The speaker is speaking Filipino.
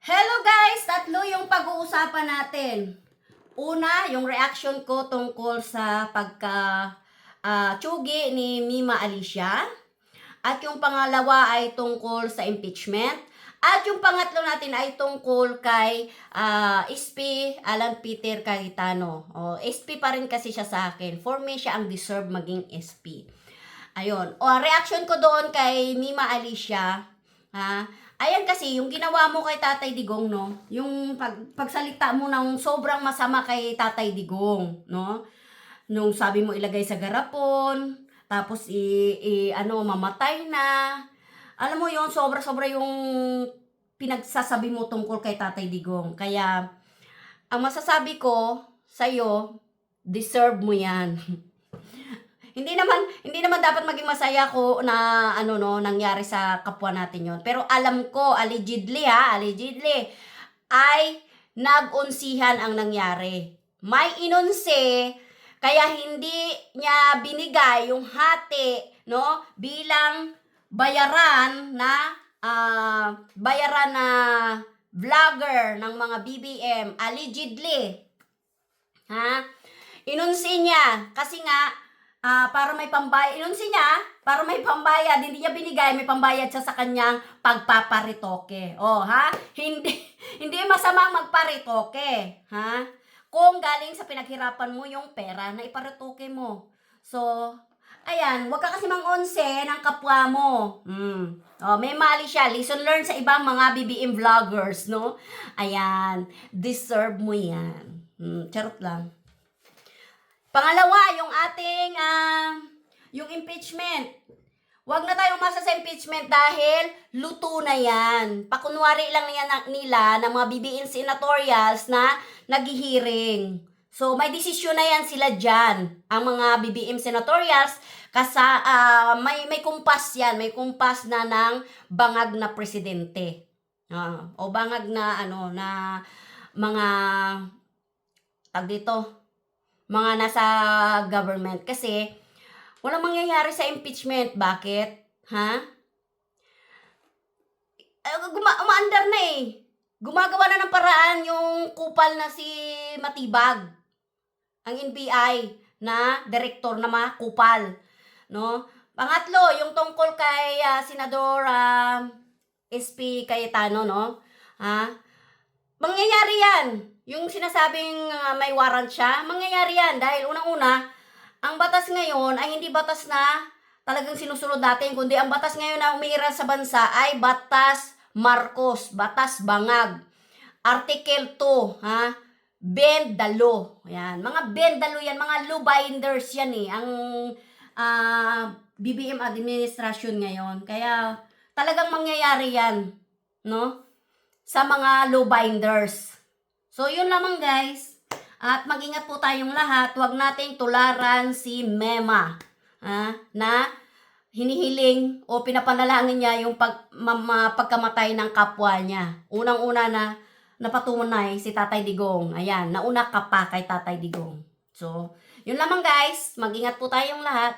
Hello guys! Tatlo yung pag-uusapan natin. Una, yung reaction ko tungkol sa pagka-tsugi ni Mima Alicia. At yung pangalawa ay tungkol sa impeachment. At yung pangatlo natin ay tungkol kay SP Alan Peter Cayetano. SP pa rin kasi siya sa akin. For me, siya ang deserve maging SP. Ayun. Reaction ko doon kay Mima Alicia. Ayan kasi, yung ginawa mo kay Tatay Digong, no? Yung pagsalita mo ng sobrang masama kay Tatay Digong, no? Nung sabi mo ilagay sa garapon, tapos mamatay na. Alam mo yon, sobra-sobra yung pinagsasabi mo tungkol kay Tatay Digong. Kaya, ang masasabi ko sa'yo, deserve mo yan. Hindi naman dapat maging masaya ko na nangyari sa kapwa natin 'yon. Pero alam ko allegedly ay nag-unsihan ang nangyari. May inunsi kaya hindi niya binigay yung hati, no, bilang bayaran na vlogger ng mga BBM allegedly. Inunsi niya kasi nga para may pambayad, inunsi niya, para may pambayad, hindi niya binigay, may pambayad siya sa kanyang pagpaparitoke. Hindi masama magparitoke, kung galing sa pinaghirapan mo yung pera na iparitoke mo. So, ayan, wag ka kasi mang-onse ng kapwa mo. May mali siya, lesson learned sa ibang mga BBM vloggers, no? Ayan, deserve mo yan. Charot lang. Pangalawa, yung ating yung impeachment. Huwag na tayong umasa sa impeachment dahil luto na yan. Pakunwari lang yan nila ng mga BBM senatorials na naghihiring. So, may desisyon na yan sila dyan. Ang mga BBM senatorials, may kumpas yan. May kumpas na ng bangag na presidente. O bangag na, na mga, mga nasa government. Kasi, walang mangyayari sa impeachment. Bakit? Umaandar na eh. Gumagawa na ng paraan yung kupal na si Matibag. Ang NBI na direktor na makupal. No? Pangatlo, yung tungkol kay Senador SP Cayetano, no? Mangyayari yan. Yung sinasabing may warrant siya, mangyayari yan. Dahil unang-una, ang batas ngayon ay hindi batas na talagang sinusunod natin, kundi ang batas ngayon na umiiral sa bansa ay Batas Marcos, Batas Bangag. Article 2, bend the law. Yan. Mga bend the law yan, mga law binders yan eh. Ang BBM administration ngayon. Kaya talagang mangyayari yan, no? Sa mga law binders. So, yun lamang guys. At mag-ingat po tayong lahat. Huwag nating tularan si Mema. Na hinihiling o pinapanalangin niya yung pagkamatay ng kapwa niya. Unang-una na napatunay si Tatay Digong. Ayan, nauna ka pa kay Tatay Digong. So, yun lamang guys. Mag-ingat po tayong lahat.